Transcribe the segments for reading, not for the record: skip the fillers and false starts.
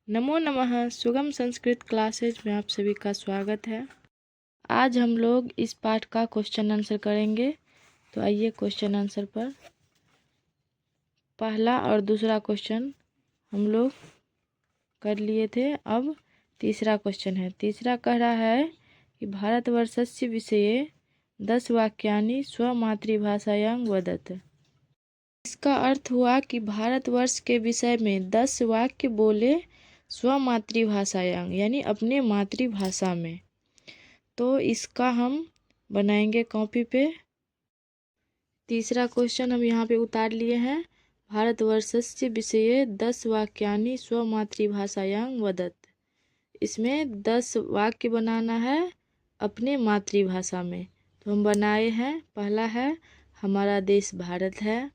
नमो नमः। सुगम संस्कृत क्लासेज में आप सभी का स्वागत है। आज हम लोग इस पाठ का क्वेश्चन आंसर करेंगे। तो आइए क्वेश्चन आंसर पर। पहला और दूसरा क्वेश्चन हम लोग कर लिए थे। अब तीसरा क्वेश्चन है। तीसरा कह रहा है कि भारतवर्षस्य विषये 10 वाक्यानि स्वमातृभाषायां वदत। इसका अर्थ हुआ कि भारतवर्ष के विषय में 10 वाक्य बोले स्वमातृभाषायां, यानी अपने मातृभाषा में। तो इसका हम बनाएंगे कॉपी पे। तीसरा क्वेश्चन हम यहाँ पे उतार लिए हैं। भारतवर्षस्य विषये 10 वाक्यानि स्वमातृभाषायां वदत। इसमें 10 वाक्य बनाना है अपने मातृभाषा में। तो हम बनाए हैं। पहला है, हमारा देश भारत है।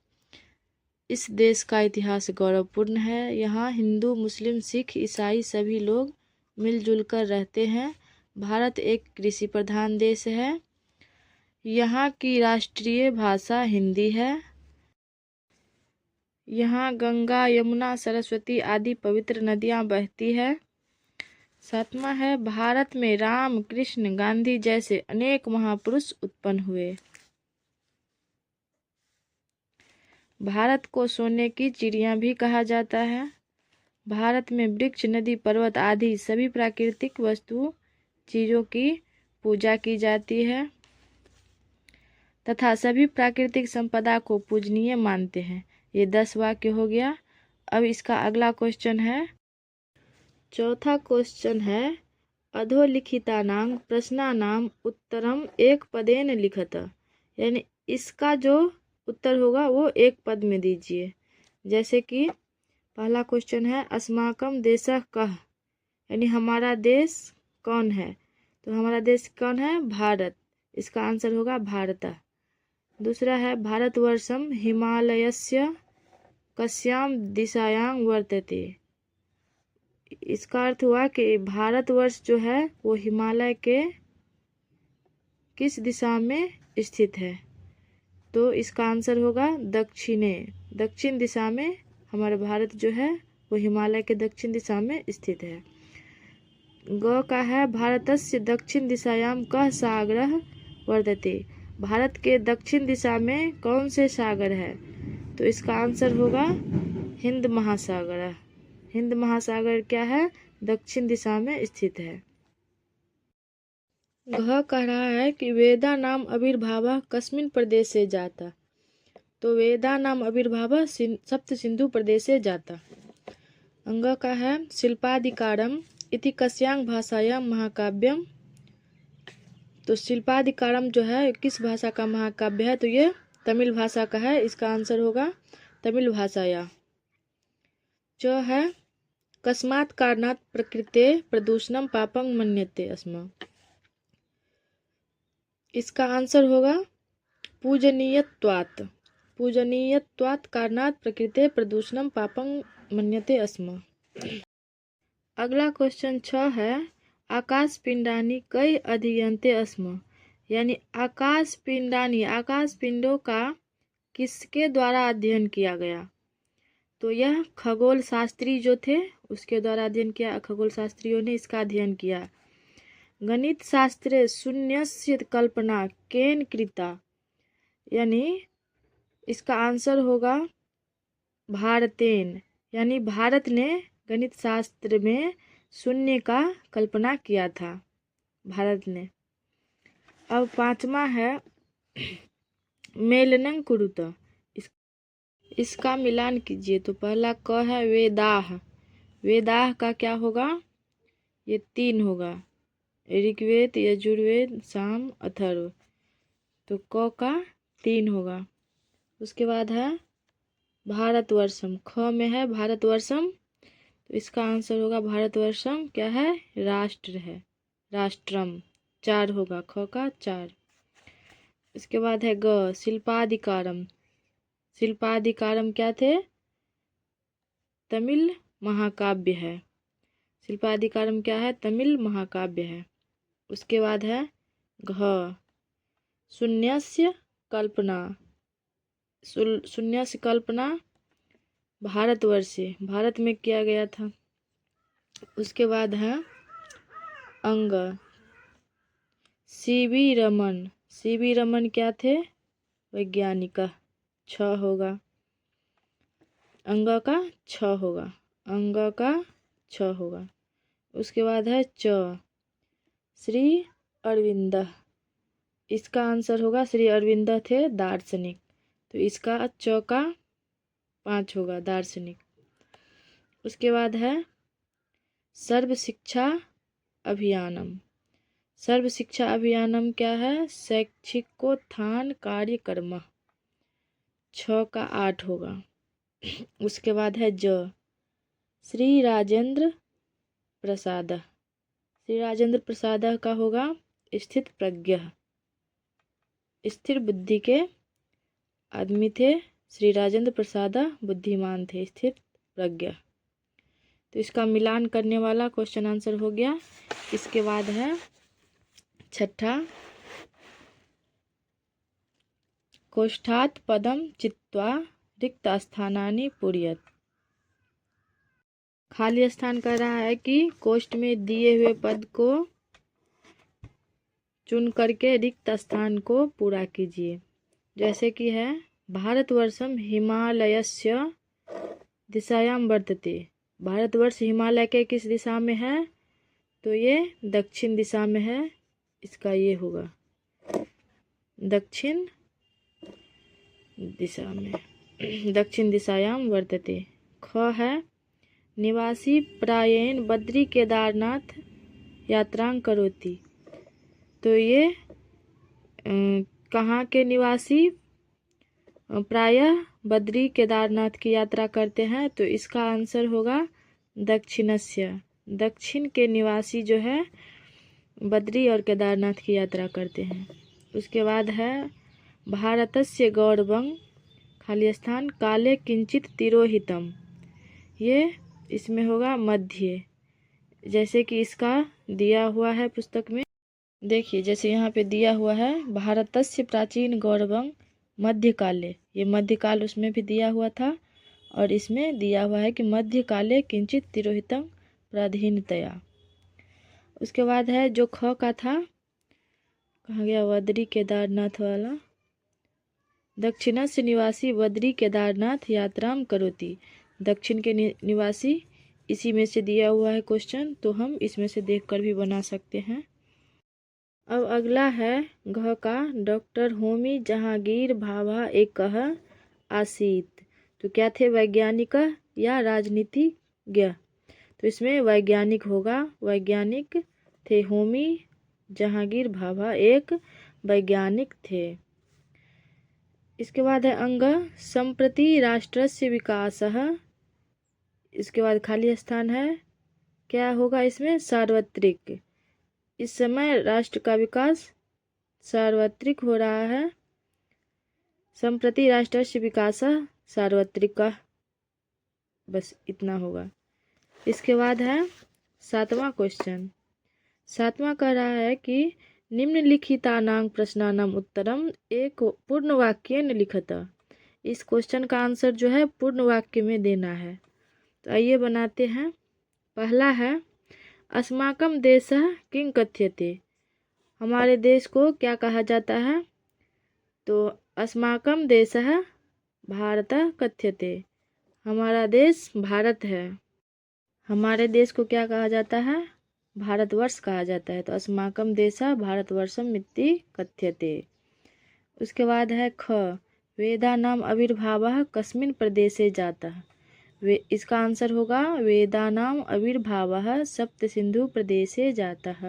इस देश का इतिहास गौरवपूर्ण है। यहाँ हिंदू, मुस्लिम, सिख, ईसाई सभी लोग मिलजुल कर रहते हैं। भारत एक कृषि प्रधान देश है। यहाँ की राष्ट्रीय भाषा हिंदी है। यहाँ गंगा, यमुना, सरस्वती आदि पवित्र नदियाँ बहती है। सातवां है, भारत में राम, कृष्ण, गांधी जैसे अनेक महापुरुष उत्पन्न हुए। भारत को सोने की चिड़िया भी कहा जाता है। भारत में वृक्ष, नदी, पर्वत आदि सभी प्राकृतिक वस्तु चीज़ों की पूजा की जाती है तथा सभी प्राकृतिक संपदा को पूजनीय मानते हैं। ये 10 वाक्य हो गया। अब इसका अगला क्वेश्चन है। चौथा क्वेश्चन है, अधोलिखितानां प्रश्नानां उत्तरम एक पदेन लिखत। यानी इसका जो उत्तर होगा वो एक पद में दीजिए। जैसे कि पहला क्वेश्चन है, अस्माकं देशः कः, यानी हमारा देश कौन है। तो हमारा देश कौन है? भारत। इसका आंसर होगा भारत। दूसरा है, भारतवर्षम हिमालयस्य कस्यां दिशायां वर्तते। इसका अर्थ हुआ कि भारतवर्ष जो है वो हिमालय के किस दिशा में स्थित है। तो इसका आंसर होगा दक्षिणे। दक्षिण दिशा में हमारा भारत जो है वो हिमालय के दक्षिण दिशा में स्थित है। ग का है, भारतस्य दक्षिण दिशायां कः सागरः वर्तते। भारत के दक्षिण दिशा में कौन से सागर है। तो इसका आंसर होगा हिंद महासागर। हिंद महासागर क्या है? दक्षिण दिशा में स्थित है। घ कह रहा है कि वेदा नाम आविर्भावः कस्मिन् प्रदेशे जाता। तो वेदा नाम आविर्भावः सप्त सिंधु प्रदेशे जाता। अंग का है, शिल्पाधिकारम इति कस्यां भाषायां महाकाव्यम। तो शिल्पाधिकारम जो है किस भाषा का महाकाव्य है। तो ये तमिल भाषा का है। इसका आंसर होगा तमिल भाषाया। जो है, कस्मात् कारणात् प्रकृते प्रदूषणं पापं मन्यते स्म। इसका आंसर होगा पूजनीयत्वात्। पूजनीयत्वात् कारणात् प्रकृते प्रदूषणं पापं मन्यते स्म। अगला क्वेश्चन 6 है, आकाश पिंडानी कई अधीयन्ते स्म। यानी आकाश पिंडानी, आकाश पिंडों का किसके द्वारा अध्ययन किया गया। तो यह खगोल शास्त्री जो थे उसके द्वारा अध्ययन किया। खगोल शास्त्रियों ने इसका अध्ययन किया। गणित शास्त्रे शून्यस्य कल्पना केन कृता। यानी इसका आंसर होगा भारतेन। यानी भारत ने गणित शास्त्र में शून्य का कल्पना किया था, भारत ने। अब पांचवा है, मेलनं कुरुत। इसका मिलान कीजिए। तो पहला क है वेदाह। वेदाह का क्या होगा? ये 3 होगा, ऋग्वेद, यजुर्वेद, साम, अथर्व। तो क का 3 होगा। उसके बाद है भारतवर्षम। ख में है भारतवर्षम। तो इसका आंसर होगा भारतवर्षम क्या है? राष्ट्र है, राष्ट्रम। 4 होगा, ख का 4। इसके बाद है ग, शिल्पाधिकारम। शिल्पाधिकारम क्या थे? तमिल महाकाव्य है। शिल्पाधिकारम क्या है? तमिल महाकाव्य है। उसके बाद है घ, शून्यस्य कल्पना। शून्यस्य कल्पना भारतवर्षे, भारत में किया गया था। उसके बाद है अंग। सीवी रमन, सीवी रमन क्या थे? वैज्ञानिक। छ होगा, अंग का छ होगा, अंग का छ होगा। उसके बाद है च, श्री अरविंद। इसका आंसर होगा श्री अरविंद थे दार्शनिक, तो इसका च का 5 होगा, दार्शनिक। उसके बाद है सर्व शिक्षा अभियानम। सर्व शिक्षा अभियानम क्या है? शैक्षिकोत्थान कार्यक्रम। छ का 8 होगा। उसके बाद है ज, श्री राजेंद्र प्रसाद। श्री राजेंद्र प्रसाद का होगा स्थित प्रज्ञ, स्थिर बुद्धि के आदमी थे श्री राजेंद्र प्रसाद, बुद्धिमान थे, स्थित प्रज्ञ। तो इसका मिलान करने वाला क्वेश्चन आंसर हो गया। इसके बाद है छठा, कोष्ठात् पदम चित्वा रिक्त स्थानानि पूरयत। खाली स्थान कह रहा है कि कोष्ठ में दिए हुए पद को चुन करके रिक्त स्थान को पूरा कीजिए। जैसे कि है भारतवर्षम हिमालयस्य दिशायां वर्तते। भारतवर्ष हिमालय के किस दिशा में है? तो ये दक्षिण दिशा में है, इसका ये होगा दक्षिण दिशा में, दक्षिण दिशायां वर्तते। ख है निवासी प्रायेण बद्री केदारनाथ यात्रां करोति। तो ये कहाँ के निवासी प्रायः बद्री केदारनाथ की यात्रा करते हैं? तो इसका आंसर होगा दक्षिणस्य। दक्षिण के निवासी जो है बद्री और केदारनाथ की यात्रा करते हैं। उसके बाद है भारतस्य गौरवं खाली स्थान काले किंचित तिरोहितम। ये इसमें होगा मध्य, जैसे कि इसका दिया हुआ है पुस्तक में। देखिए जैसे यहाँ पे दिया हुआ है भारतस्य प्राचीन गौरवं मध्यकाले, ये मध्यकाल उसमें भी दिया हुआ था और इसमें दिया हुआ है कि मध्यकाले किंचित तिरोहितम प्राधीनतया। उसके बाद है जो ख का था, कहाँ गया? बद्री केदारनाथ वाला। दक्षिणस्य निवासी बद्री केदारनाथ यात्राम करोति। दक्षिण के निवासी, इसी में से दिया हुआ है क्वेश्चन, तो हम इसमें से देखकर भी बना सकते हैं। अब अगला है घ का, डॉक्टर होमी जहांगीर भाभा एक आसीत। तो क्या थे? वैज्ञानिक या राजनीतिज्ञ? तो इसमें वैज्ञानिक होगा, वैज्ञानिक थे। होमी जहांगीर भाभा एक वैज्ञानिक थे। इसके बाद है अंग संप्रति राष्ट्रस्य विकासः। इसके बाद खाली स्थान है, क्या होगा इसमें? सार्वत्रिक। इस समय राष्ट्र का विकास सार्वत्रिक हो रहा है। संप्रति राष्ट्रस्य विकास सार्वत्रिक, बस इतना होगा। इसके बाद है 7वां क्वेश्चन। 7वां कह रहा है कि निम्नलिखितानां प्रश्नानां उत्तरम एक पूर्ण वाक्येन लिखत। इस क्वेश्चन का आंसर जो है पूर्ण वाक्य में देना है। तो आइए बनाते हैं। पहला है अस्माकं देशः किं कथ्यते। हमारे देश को क्या कहा जाता है? तो अस्माकं देशः भारतः कथ्यते। हमारा देश भारत है। हमारे देश को क्या कहा जाता है? भारतवर्ष कहा जाता है। तो अस्माकं देशः भारतवर्षम् इति कथ्यते। उसके बाद है ख वेदानाम आविर्भावः कस्मिन् प्रदेशे जातः। इसका आंसर होगा वेदानाम आविर्भावः सप्त सिंधु प्रदेशे जातः।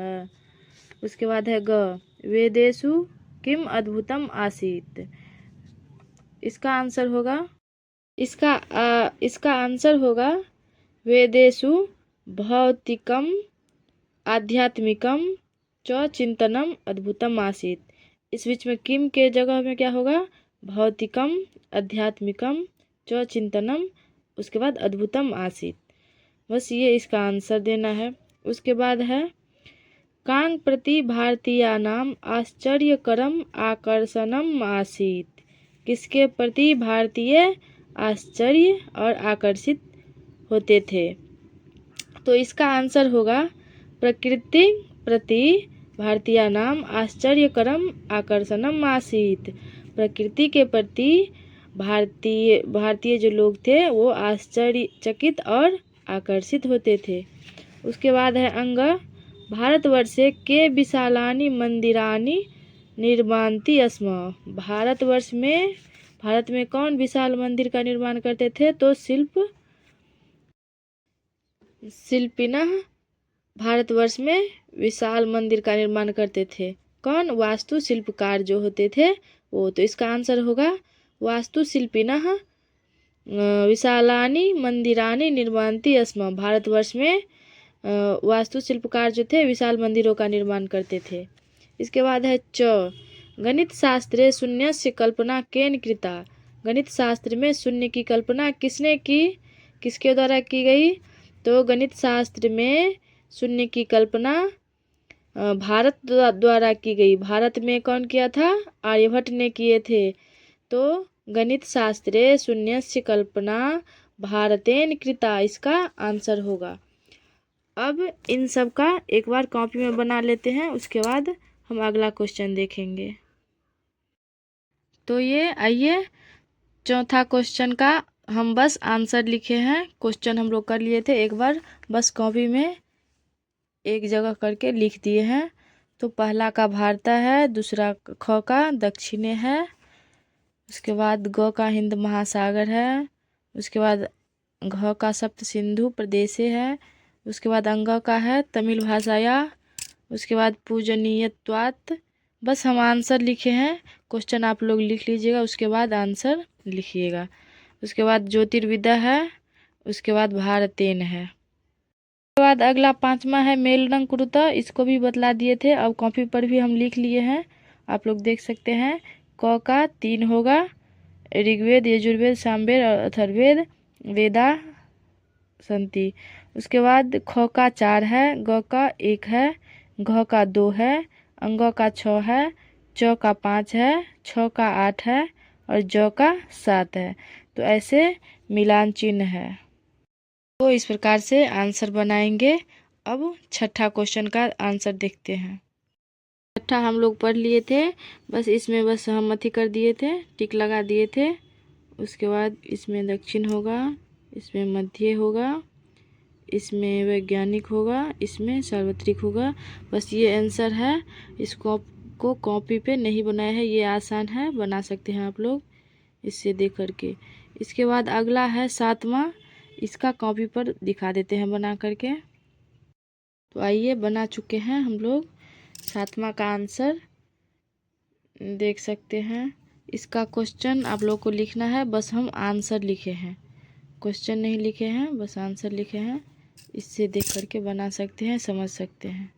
उसके बाद है ग वेदेषु किम अद्भुतम आसीत। इसका आंसर होगा इसका आंसर होगा वेदेषु भौतिकम आध्यात्मिकम च चिंतनम अद्भुतम आसीत। इस बीच में किम के जगह में क्या होगा? भौतिकम आध्यात्मिकम च चिंतनम, उसके बाद अद्भुतम आसीत। बस ये इसका आंसर देना है। उसके बाद है कांग प्रति भारतीयानाम आश्चर्यकरम आकर्षणम आसीत। किसके प्रति भारतीय आश्चर्य और आकर्षित होते थे? तो इसका आंसर होगा प्रकृति प्रति भारतीय नाम आश्चर्यकरम आकर्षणम आसीत। प्रकृति के प्रति भारतीय जो लोग थे वो आश्चर्यचकित और आकर्षित होते थे। उसके बाद है अंग भारतवर्षे के विशालानि मंदिरानि निर्मान्ति स्म। भारत में कौन विशाल मंदिर का निर्माण करते थे? तो शिल्पिनः भारतवर्ष में विशाल मंदिर का निर्माण करते थे। कौन? वास्तु शिल्पकार जो होते थे वो। तो इसका आंसर होगा वास्तुशिल्पिनः विशालानि मंदिरानि निर्मान्ति स्म। भारतवर्ष में वास्तुशिल्पकार जो थे विशाल मंदिरों का निर्माण करते थे। इसके बाद है च गणित शास्त्रे शून्यस्य कल्पना केन कृता। गणित शास्त्र में शून्य की कल्पना किसने की? किसके द्वारा की गई? तो गणित शास्त्र में शून्य की कल्पना भारत द्वारा की गई। भारत में कौन किया था? आर्यभट्ट ने किए थे। तो गणित शास्त्रे शून्यस्य कल्पना भारतेन कृता इसका आंसर होगा। अब इन सब का एक बार कॉपी में बना लेते हैं, उसके बाद हम अगला क्वेश्चन देखेंगे। तो ये आइए चौथा क्वेश्चन का हम बस आंसर लिखे हैं। क्वेश्चन हम लोग कर लिए थे, एक बार बस कॉपी में एक जगह करके लिख दिए हैं। तो पहला का भारता है, दूसरा ख का दक्षिणे है, उसके बाद ग का हिंद महासागर है, उसके बाद घ का सप्त सिंधु प्रदेश है, उसके बाद अंग का है तमिल भाषाया, उसके बाद पूजनीयत्वात्। बस हम आंसर लिखे हैं, क्वेश्चन आप लोग लिख लीजिएगा, उसके बाद आंसर लिखिएगा। उसके बाद ज्योतिर्विद्या है, उसके बाद भारतेन है। उसके बाद अगला पांचवा है मेलनं कुरुता, इसको भी बतला दिए थे, अब कॉपी पर भी हम लिख लिए हैं, आप लोग देख सकते हैं। क का 3 होगा, ऋग्वेद यजुर्वेद सामवेद और अथर्ववेद वेदा संति। उसके बाद ख का 4 है, ग का 1 है, घ का 2 है, अंग का 6 है, च का 5 है, छ का 8 है और ज का 7 है। तो ऐसे मिलान चिन्ह है। तो इस प्रकार से आंसर बनाएंगे। अब छठा क्वेश्चन का आंसर देखते हैं। छठा हम लोग पढ़ लिए थे, बस इसमें बस हम अथी कर दिए थे, टिक लगा दिए थे। उसके बाद इसमें दक्षिण होगा, इसमें मध्य होगा, इसमें वैज्ञानिक होगा, इसमें सार्वत्रिक होगा। बस ये आंसर है। इसको को कॉपी पे नहीं बनाया है, ये आसान है, बना सकते हैं आप लोग इससे देख करके। इसके बाद अगला है 7वां, इसका कॉपी पर दिखा देते हैं बना करके। तो आइए बना चुके हैं हम लोग। 7वां का आंसर देख सकते हैं। इसका क्वेश्चन आप लोग को लिखना है, बस हम आंसर लिखे हैं, क्वेश्चन नहीं लिखे हैं, बस आंसर लिखे हैं। इससे देख करके बना सकते हैं, समझ सकते हैं।